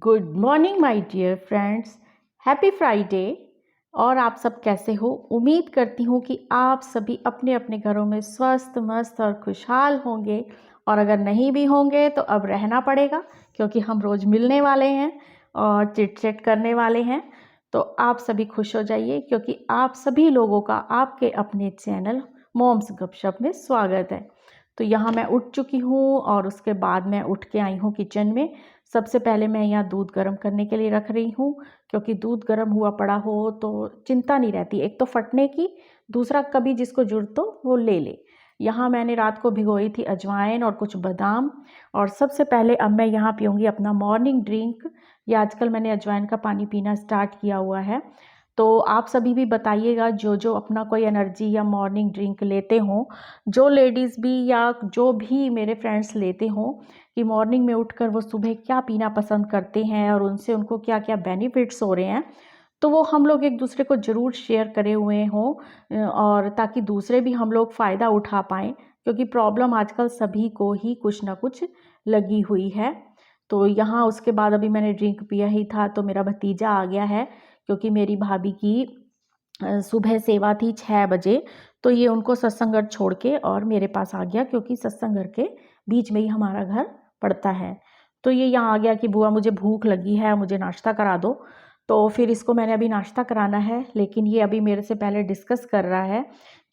Good morning my dear friends. Happy Friday. और आप सब कैसे हो? उम्मीद करती हूँ कि आप सभी अपने अपने घरों में स्वस्थ मस्त और खुशहाल होंगे। और अगर नहीं भी होंगे तो अब रहना पड़ेगा, क्योंकि हम रोज़ मिलने वाले हैं और चिट चैट करने वाले हैं। तो आप सभी खुश हो जाइए, क्योंकि आप सभी लोगों का आपके अपने चैनल मॉम्स गपशप में स्वागत है। तो यहाँ मैं उठ चुकी हूँ और उसके बाद मैं उठ के आई हूँ किचन में। सबसे पहले मैं यहाँ दूध गर्म करने के लिए रख रही हूँ, क्योंकि दूध गर्म हुआ पड़ा हो तो चिंता नहीं रहती, एक तो फटने की, दूसरा कभी जिसको ज़रूरत हो वो ले ले। यहाँ मैंने रात को भिगोई थी अजवाइन और कुछ बादाम। और सबसे पहले अब मैं यहाँ पीऊँगी अपना मॉर्निंग ड्रिंक। या आजकल मैंने अजवाइन का पानी पीना स्टार्ट किया हुआ है। तो आप सभी भी बताइएगा, जो जो अपना कोई एनर्जी या मॉर्निंग ड्रिंक लेते हों, जो लेडीज़ भी या जो भी मेरे फ्रेंड्स लेते हों, कि मॉर्निंग में उठकर वो सुबह क्या पीना पसंद करते हैं और उनसे उनको क्या क्या बेनिफिट्स हो रहे हैं, तो वो हम लोग एक दूसरे को ज़रूर शेयर करे हुए हों। और ताकि दूसरे भी हम लोग फ़ायदा उठा पाएँ, क्योंकि प्रॉब्लम आजकल सभी को ही कुछ ना कुछ लगी हुई है। तो यहाँ उसके बाद अभी मैंने ड्रिंक पिया ही था तो मेरा भतीजा आ गया है, क्योंकि मेरी भाभी की सुबह सेवा थी 6 बजे। तो ये उनको सत्संग घर छोड़ के और मेरे पास आ गया, क्योंकि सत्संग घर के बीच में ही हमारा घर पड़ता है। तो ये यहाँ आ गया कि बुआ मुझे भूख लगी है, मुझे नाश्ता करा दो। तो फिर इसको मैंने अभी नाश्ता कराना है, लेकिन ये अभी मेरे से पहले डिस्कस कर रहा है,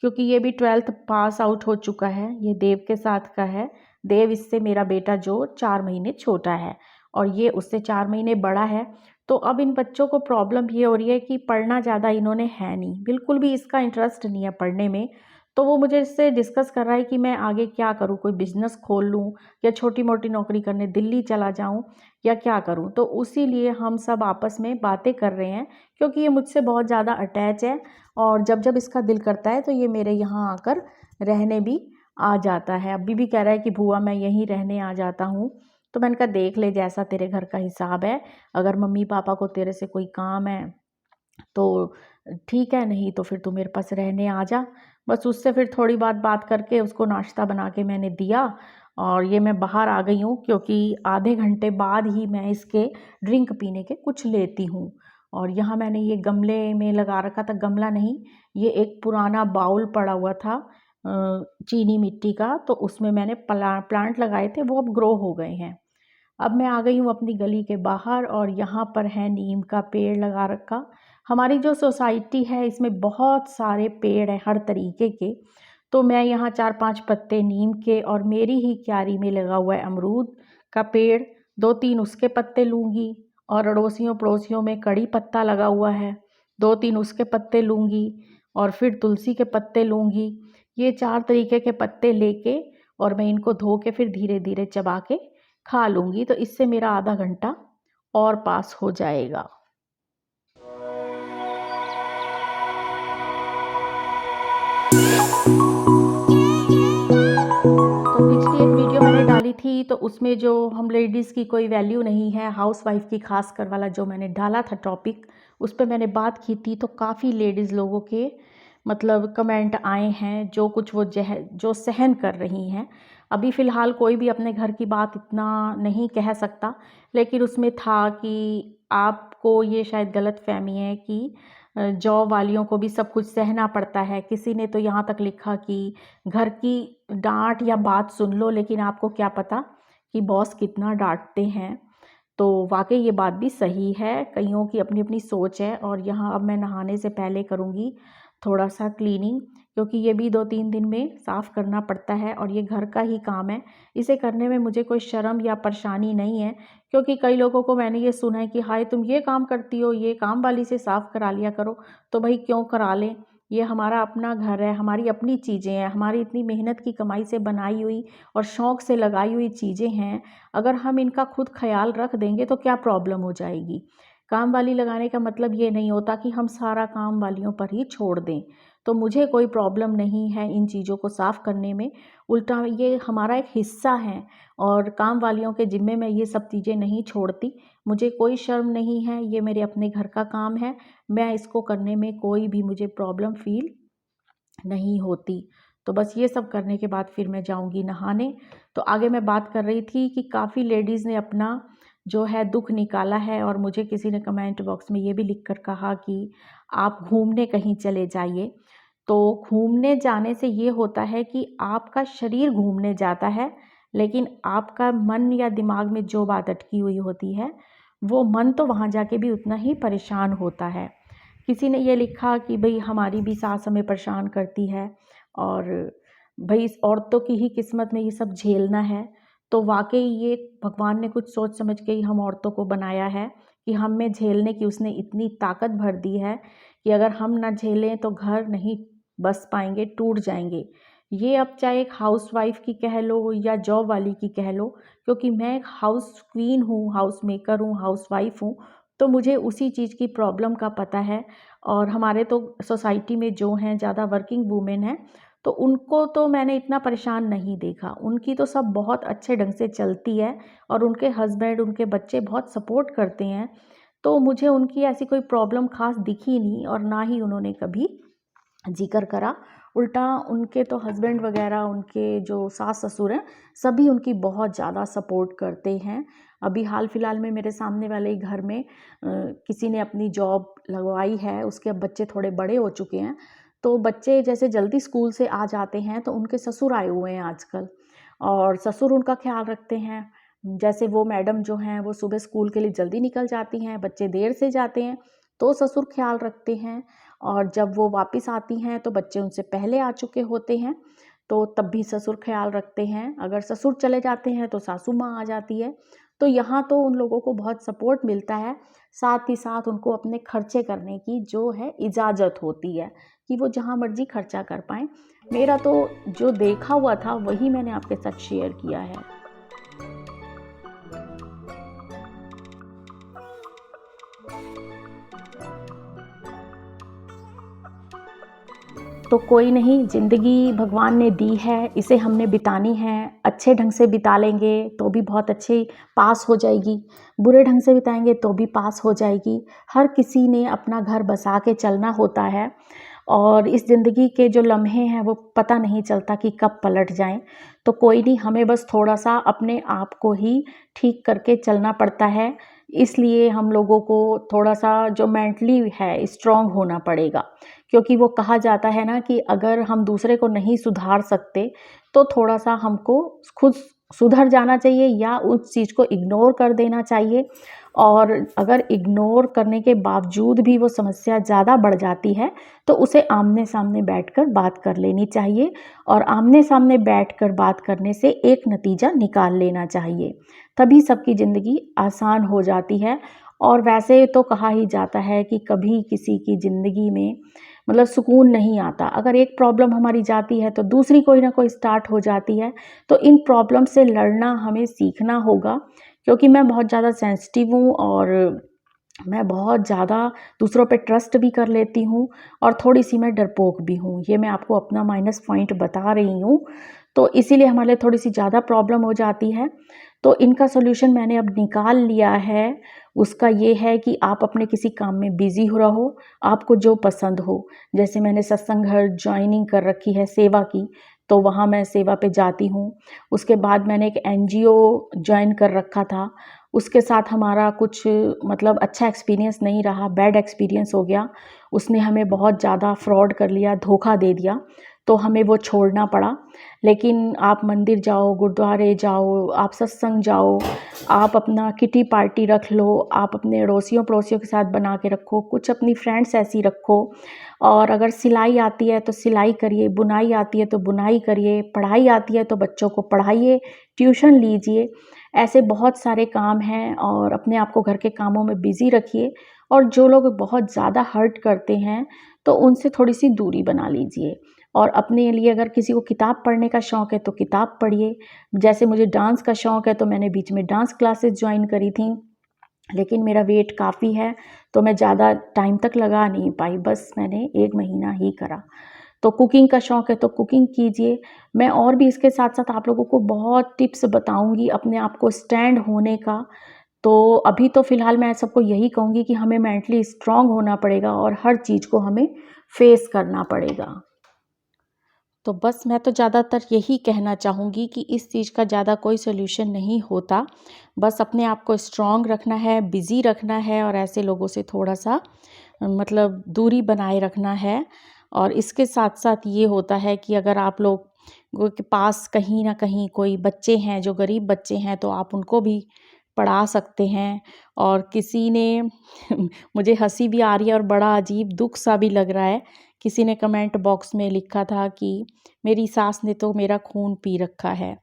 क्योंकि ये भी 12th पास आउट हो चुका है। ये देव के साथ का है। देव इससे मेरा बेटा जो 4 महीने छोटा है, और ये उससे 4 महीने बड़ा है। तो अब इन बच्चों को प्रॉब्लम ये हो रही है कि पढ़ना ज़्यादा इन्होंने है नहीं, बिल्कुल भी इसका इंटरेस्ट नहीं है पढ़ने में। तो वो मुझे इससे डिस्कस कर रहा है कि मैं आगे क्या करूँ, कोई बिज़नेस खोल लूँ या छोटी मोटी नौकरी करने दिल्ली चला जाऊँ, या क्या करूँ। तो उसी लिए हम सब आपस में बातें कर रहे हैं, क्योंकि ये मुझसे बहुत ज़्यादा अटैच है। और जब जब इसका दिल करता है तो ये मेरे यहाँ आकर रहने भी आ जाता है। अभी भी कह रहा है कि बुआ मैं यहीं रहने आ जाता हूँ। तो मैंने कहा देख ले, जैसा तेरे घर का हिसाब है, अगर मम्मी पापा को तेरे से कोई काम है तो ठीक है, नहीं तो फिर तू मेरे पास रहने आ जा। बस उससे फिर थोड़ी बात करके उसको नाश्ता बना के मैंने दिया, और ये मैं बाहर आ गई हूँ, क्योंकि आधे घंटे बाद ही मैं इसके ड्रिंक पीने के कुछ लेती हूँ। और यहाँ मैंने ये गमले में लगा रखा था, गमला नहीं, ये एक पुराना बाउल पड़ा हुआ था चीनी मिट्टी का, तो उसमें मैंने प्लांट लगाए थे, वो अब ग्रो हो गए हैं। अब मैं आ गई हूँ अपनी गली के बाहर, और यहाँ पर है नीम का पेड़ लगा रखा। हमारी जो सोसाइटी है इसमें बहुत सारे पेड़ हैं हर तरीके के। तो मैं यहाँ 4-5 पत्ते नीम के, और मेरी ही क्यारी में लगा हुआ है अमरूद का पेड़, 2-3 उसके पत्ते लूँगी। और अड़ोसियों पड़ोसियों में कड़ी पत्ता लगा हुआ है, 2-3 उसके पत्ते लूँगी। और फिर तुलसी के पत्ते लूँगी। ये 4 तरीके के पत्ते लेके, और मैं इनको धो के फिर धीरे धीरे चबा के खा लूँगी। तो इससे मेरा आधा घंटा और पास हो जाएगा। तो पिछली एक वीडियो मैंने डाली थी, तो उसमें जो हम लेडीज़ की कोई वैल्यू नहीं है, हाउसवाइफ की खास कर वाला जो मैंने डाला था टॉपिक, उस पर मैंने बात की थी। तो काफ़ी लेडीज़ लोगों के मतलब कमेंट आए हैं, जो कुछ वो जो सहन कर रही हैं। अभी फ़िलहाल कोई भी अपने घर की बात इतना नहीं कह सकता, लेकिन उसमें था कि आपको ये शायद गलतफ़हमी है कि जॉब वालियों को भी सब कुछ सहना पड़ता है। किसी ने तो यहाँ तक लिखा कि घर की डांट या बात सुन लो, लेकिन आपको क्या पता कि बॉस कितना डांटते हैं। तो वाकई ये बात भी सही है, कईयों की अपनी अपनी सोच है। और यहाँ अब मैं नहाने से पहले करूँगी थोड़ा सा क्लीनिंग, क्योंकि ये भी 2-3 दिन में साफ़ करना पड़ता है, और ये घर का ही काम है। इसे करने में मुझे कोई शर्म या परेशानी नहीं है, क्योंकि कई लोगों को मैंने ये सुना है कि हाय तुम ये काम करती हो, ये काम वाली से साफ़ करा लिया करो। तो भाई क्यों करा लें, ये हमारा अपना घर है, हमारी अपनी चीज़ें हैं, हमारी इतनी मेहनत की कमाई से बनाई हुई और शौक़ से लगाई हुई चीज़ें हैं। अगर हम इनका खुद ख्याल रख देंगे तो क्या प्रॉब्लम हो जाएगी। काम वाली लगाने का मतलब ये नहीं होता कि हम सारा काम वालियों पर ही छोड़ दें। तो मुझे कोई प्रॉब्लम नहीं है इन चीज़ों को साफ़ करने में, उल्टा ये हमारा एक हिस्सा है, और काम वालियों के ज़िम्मे मैं ये सब चीज़ें नहीं छोड़ती। मुझे कोई शर्म नहीं है, ये मेरे अपने घर का काम है, मैं इसको करने में कोई भी मुझे प्रॉब्लम फ़ील नहीं होती। तो बस ये सब करने के बाद फिर मैं जाऊंगी नहाने। तो आगे मैं बात कर रही थी कि काफ़ी लेडीज़ ने अपना जो है दुख निकाला है। और मुझे किसी ने कमेंट बॉक्स में ये भी लिख कर कहा कि आप घूमने कहीं चले जाइए। तो घूमने जाने से ये होता है कि आपका शरीर घूमने जाता है, लेकिन आपका मन या दिमाग में जो बात अटकी हुई होती है, वो मन तो वहाँ जाके भी उतना ही परेशान होता है। किसी ने ये लिखा कि भई हमारी भी सास हमें परेशान करती है और भई इस औरतों की ही किस्मत में ये सब झेलना है। तो वाक़ई ये भगवान ने कुछ सोच समझ के ही हम औरतों को बनाया है कि हम में झेलने की उसने इतनी ताकत भर दी है कि अगर हम ना झेलें तो घर नहीं बस पाएँगे, टूट जाएँगे। ये अब चाहे एक हाउसवाइफ़ की कह लो या जॉब वाली की कह लो, क्योंकि मैं एक हाउस क्वीन हूँ, हाउस मेकर हूँ, हाउसवाइफ़ हूँ, तो मुझे उसी चीज़ की प्रॉब्लम का पता है। और हमारे तो सोसाइटी में जो हैं ज़्यादा वर्किंग वूमेन हैं, तो उनको तो मैंने इतना परेशान नहीं देखा। उनकी तो सब बहुत अच्छे ढंग से चलती है और उनके हस्बैंड, उनके बच्चे बहुत सपोर्ट करते हैं। तो मुझे उनकी ऐसी कोई प्रॉब्लम ख़ास दिखी नहीं और ना ही उन्होंने कभी ज़िक्र करा। उल्टा उनके तो हस्बैंड वग़ैरह, उनके जो सास-ससुर हैं, सभी उनकी बहुत ज़्यादा सपोर्ट करते हैं। अभी हाल-फिलहाल में मेरे सामने वाले ही घर में किसी ने अपनी जॉब लगवाई है, उसके अब बच्चे थोड़े बड़े हो चुके हैं। तो बच्चे जैसे जल्दी स्कूल से आ जाते हैं, तो उनके ससुर आए हुए हैं आजकल और ससुर उनका ख़्याल रखते हैं। जैसे वो मैडम जो हैं, वो सुबह स्कूल के लिए जल्दी निकल जाती हैं, बच्चे देर से जाते हैं, तो ससुर ख़्याल रखते हैं। और जब वो वापस आती हैं तो बच्चे उनसे पहले आ चुके होते हैं, तो तब भी ससुर ख़्याल रखते हैं। अगर ससुर चले जाते हैं तो सासू माँ आ जाती है। तो यहाँ तो उन लोगों को बहुत सपोर्ट मिलता है, साथ ही साथ उनको अपने खर्चे करने की जो है इजाज़त होती है कि वो जहाँ मर्ज़ी खर्चा कर पाएँ। मेरा तो जो देखा हुआ था वही मैंने आपके साथ शेयर किया है। तो कोई नहीं, ज़िंदगी भगवान ने दी है, इसे हमने बितानी है। अच्छे ढंग से बिता लेंगे तो भी बहुत अच्छी पास हो जाएगी, बुरे ढंग से बिताएँगे तो भी पास हो जाएगी। हर किसी ने अपना घर बसा के चलना होता है और इस ज़िंदगी के जो लम्हे हैं वो पता नहीं चलता कि कब पलट जाएँ। तो कोई नहीं, हमें बस थोड़ा-सा अपने आप को ही ठीक करके चलना पड़ता है। इसलिए हम लोगों को थोड़ा-सा जो मेंटली है स्ट्रॉन्ग होना पड़ेगा। क्योंकि वो कहा जाता है ना कि अगर हम दूसरे को नहीं सुधार सकते, तो थोड़ा-सा हमको खुद सुधर जाना चाहिए या उस चीज़ को इग्नोर कर देना चाहिए। और अगर इग्नोर करने के बावजूद भी वो समस्या ज़्यादा बढ़ जाती है, तो उसे आमने-सामने बैठकर बात कर लेनी चाहिए और आमने-सामने बैठकर बात करने से एक नतीजा निकाल लेना चाहिए। तभी सबकी ज़िंदगी आसान हो जाती है। और वैसे तो कहा ही जाता है कि कभी किसी की ज़िंदगी में मतलब सुकून नहीं आता। अगर एक प्रॉब्लम हमारी जाती है तो दूसरी कोई ना कोई स्टार्ट हो जाती है। तो इन प्रॉब्लम से लड़ना हमें सीखना होगा, क्योंकि मैं बहुत ज़्यादा सेंसिटिव हूँ और मैं बहुत ज़्यादा दूसरों पे ट्रस्ट भी कर लेती हूँ और थोड़ी-सी मैं डरपोक भी हूँ। ये मैं आपको अपना माइनस पॉइंट बता रही हूँ। तो इसीलिए हमारे लिए थोड़ी-सी ज़्यादा प्रॉब्लम हो जाती है। तो इनका सॉल्यूशन मैंने अब निकाल लिया है। उसका ये है कि आप अपने किसी काम में बिज़ी हो रहो, आपको जो पसंद हो। जैसे मैंने सत्संग घर जॉइनिंग कर रखी है सेवा की, तो वहाँ मैं सेवा पे जाती हूँ। उसके बाद मैंने एक एनजीओ जॉइन कर रखा था। उसके साथ हमारा कुछ मतलब अच्छा एक्सपीरियंस नहीं रहा, बैड एक्सपीरियंस हो गया। उसने हमें बहुत ज़्यादा फ्रॉड कर लिया, धोखा दे दिया, तो हमें वो छोड़ना पड़ा। लेकिन आप मंदिर जाओ, गुरुद्वारे जाओ, आप सत्संग जाओ, आप अपना किटी पार्टी रख लो, आप अपने अड़ोसियों-पड़ोसियों के साथ बना के रखो, कुछ अपनी फ्रेंड्स ऐसी रखो। और अगर सिलाई आती है तो सिलाई करिए, बुनाई आती है तो बुनाई करिए, पढ़ाई आती है तो बच्चों को पढ़ाइए, ट्यूशन लीजिए। ऐसे बहुत सारे काम हैं और अपने आप को घर के कामों में बिज़ी रखिए। और जो लोग बहुत ज़्यादा हर्ट करते हैं, तो उनसे थोड़ी-सी दूरी बना लीजिए। और अपने लिए अगर किसी को किताब पढ़ने का शौक़ है तो किताब पढ़िए। जैसे मुझे डांस का शौक़ है तो मैंने बीच में डांस क्लासेस जॉइन करी थी, लेकिन मेरा वेट काफ़ी है तो मैं ज़्यादा टाइम तक लगा नहीं पाई, बस मैंने 1 महीना ही करा। तो कुकिंग का शौक़ है तो कुकिंग कीजिए। मैं और भी इसके साथ-साथ आप लोगों को बहुत टिप्स बताऊँगी अपने आप को स्टैंड होने का। तो अभी तो फ़िलहाल मैं सबको यही कहूँगी कि हमें मेंटली स्ट्रॉन्ग होना पड़ेगा और हर चीज़ को हमें फ़ेस करना पड़ेगा। तो बस मैं तो ज़्यादातर यही कहना चाहूँगी कि इस चीज़ का ज़्यादा कोई सॉल्यूशन नहीं होता। बस अपने आप को स्ट्रॉन्ग रखना है, बिज़ी रखना है और ऐसे लोगों से थोड़ा-सा मतलब दूरी बनाए रखना है। और इसके साथ-साथ ये होता है कि अगर आप लोगों के पास कहीं न कहीं कोई बच्चे हैं जो गरीब बच्चे हैं, तो आप उनको भी पढ़ा सकते हैं। और किसी ने मुझे हँसी भी आ रही है और बड़ा अजीब दुःख सा भी लग रहा है। किसी ने कमेंट बॉक्स में लिखा था कि मेरी सास ने तो मेरा खून पी रखा है।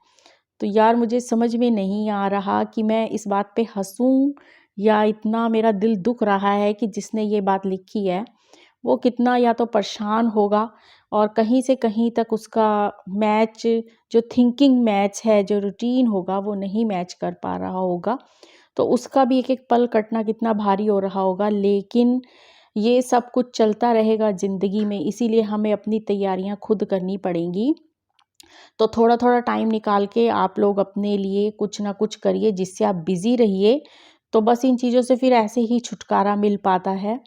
तो यार मुझे समझ में नहीं आ रहा कि मैं इस बात पे हँसूँ या इतना मेरा दिल दुख रहा है कि जिसने ये बात लिखी है वो कितना या तो परेशान होगा और कहीं से कहीं तक उसका मैच जो थिंकिंग मैच है, जो रूटीन होगा वो नहीं मैच कर पा रहा होगा। तो उसका भी एक-एक पल कटना कितना भारी हो रहा होगा। लेकिन ये सब कुछ चलता रहेगा ज़िंदगी में, इसीलिए हमें अपनी तैयारियाँ खुद करनी पड़ेंगी। तो थोड़ा-थोड़ा टाइम निकाल के आप लोग अपने लिए कुछ ना कुछ करिए जिससे आप बिज़ी रहिए। तो बस इन चीज़ों से फिर ऐसे ही छुटकारा मिल पाता है।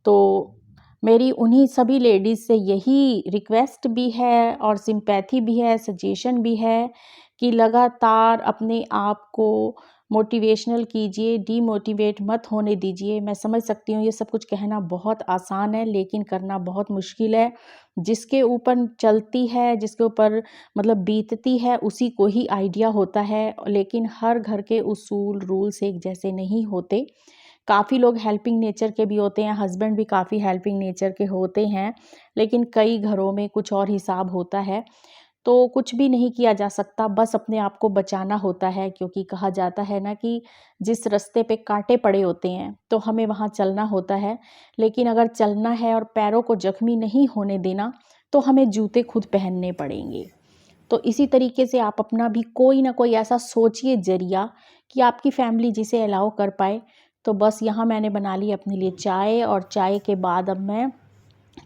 तो मेरी उन्हीं सभी लेडीज़ से यही रिक्वेस्ट भी है और सिंपैथी भी है, सजेशन भी है कि लगातार अपने आप को मोटिवेशनल कीजिए, डीमोटिवेट मत होने दीजिए। मैं समझ सकती हूँ ये सब कुछ कहना बहुत आसान है लेकिन करना बहुत मुश्किल है। जिसके ऊपर चलती है, जिसके ऊपर मतलब बीतती है उसी को ही आइडिया होता है, लेकिन हर घर के उसूल, रूल्स एक जैसे नहीं होते। काफ़ी लोग हेल्पिंग नेचर के भी होते हैं, हस्बैंड भी काफ़ी हेल्पिंग नेचर के होते हैं, लेकिन कई घरों में कुछ और हिसाब होता है। तो कुछ भी नहीं किया जा सकता, बस अपने आप को बचाना होता है क्योंकि कहा जाता है ना कि जिस रास्ते पे कांटे पड़े होते हैं, तो हमें वहाँ चलना होता है। लेकिन अगर चलना है और पैरों को ज़ख्मी नहीं होने देना, तो हमें जूते खुद पहनने पड़ेंगे। तो इसी तरीके से आप अपना भी कोई ना कोई ऐसा सोचिए ज़रिया कि आपकी फैमिली जिसे अलाउ कर पाए। तो बस यहाँ मैंने बना ली अपने लिए चाय और चाय के बाद अब मैं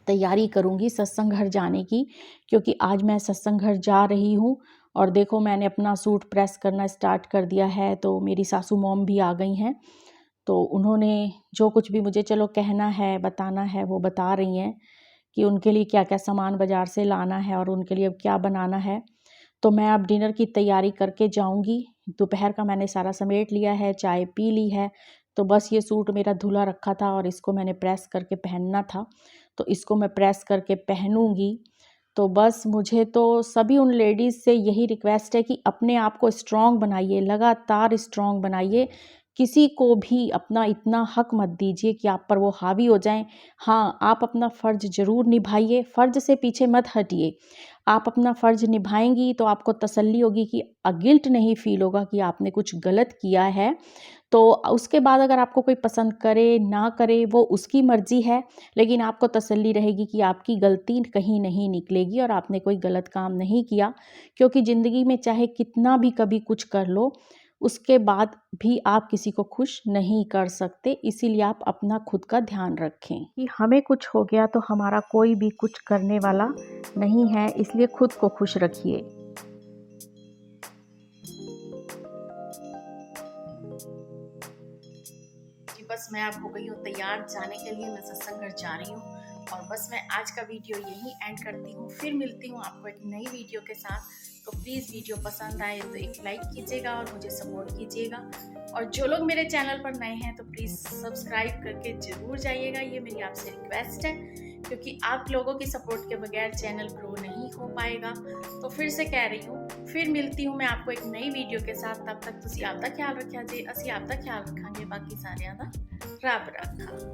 तैयारी करूँगी सत्संग घर जाने की, क्योंकि आज मैं सत्संग घर जा रही हूँ। और देखो मैंने अपना सूट प्रेस करना स्टार्ट कर दिया है, तो मेरी सासू मॉम भी आ गई हैं। तो उन्होंने जो कुछ भी मुझे चलो कहना है, बताना है, वो बता रही हैं कि उनके लिए क्या-क्या सामान बाज़ार से लाना है और उनके लिए अब क्या बनाना है। तो मैं अब डिनर की तैयारी करके जाऊँगी। दोपहर का मैंने सारा समेट लिया है, चाय पी ली है। तो बस ये सूट मेरा धुला रखा था और इसको मैंने प्रेस करके पहनना था, तो इसको मैं प्रेस करके पहनूँगी। तो बस मुझे तो सभी उन लेडीज़ से यही रिक्वेस्ट है कि अपने आप को स्ट्रॉन्ग बनाइए, लगातार स्ट्रॉन्ग बनाइए। किसी को भी अपना इतना हक मत दीजिए कि आप पर वो हावी हो जाएँ। हाँ, आप अपना फ़र्ज़ ज़रूर निभाइए, फ़र्ज़ से पीछे मत हटिए। आप अपना फ़र्ज़ निभाएँगी तो आपको तसल्ली होगी कि गिल्ट नहीं फ़ील होगा कि आपने कुछ गलत किया है। तो उसके बाद अगर आपको कोई पसंद करे, ना करे, वो उसकी मर्ज़ी है, लेकिन आपको तसल्ली रहेगी कि आपकी गलती कहीं नहीं निकलेगी और आपने कोई गलत काम नहीं किया। क्योंकि ज़िंदगी में चाहे कितना भी कभी कुछ कर लो, उसके बाद भी आप किसी को खुश नहीं कर सकते, इसीलिए आप अपना खुद का ध्यान रखें कि हमें कुछ हो गया तो हमारा कोई भी कुछ करने वाला नहीं है, इसलिए खुद को खुश रखिए। जी बस मैं अब हो गई हूँ तैयार जाने के लिए, मैं सत्संग घर जा रही हूँ। और बस मैं आज का वीडियो यहीं एंड करती हूँ, फिर मिलती हूँ आपको एक नई वीडियो के साथ। तो प्लीज़ वीडियो पसंद आए तो एक लाइक कीजिएगा और मुझे सपोर्ट कीजिएगा। और जो लोग मेरे चैनल पर नए हैं तो प्लीज़ सब्सक्राइब करके ज़रूर जाइएगा, ये मेरी आपसे रिक्वेस्ट है, क्योंकि आप लोगों की सपोर्ट के बगैर चैनल ग्रो नहीं हो पाएगा। तो फिर से कह रही हूँ, फिर मिलती हूँ मैं आपको एक नई वीडियो के साथ। तब तक तुसी आपका ख्याल रखिया जी, असी आपका ख्याल रखांगे, बाकी सारिਆਂ ਦਾ ਰੱਬ ਰਾਖਾ।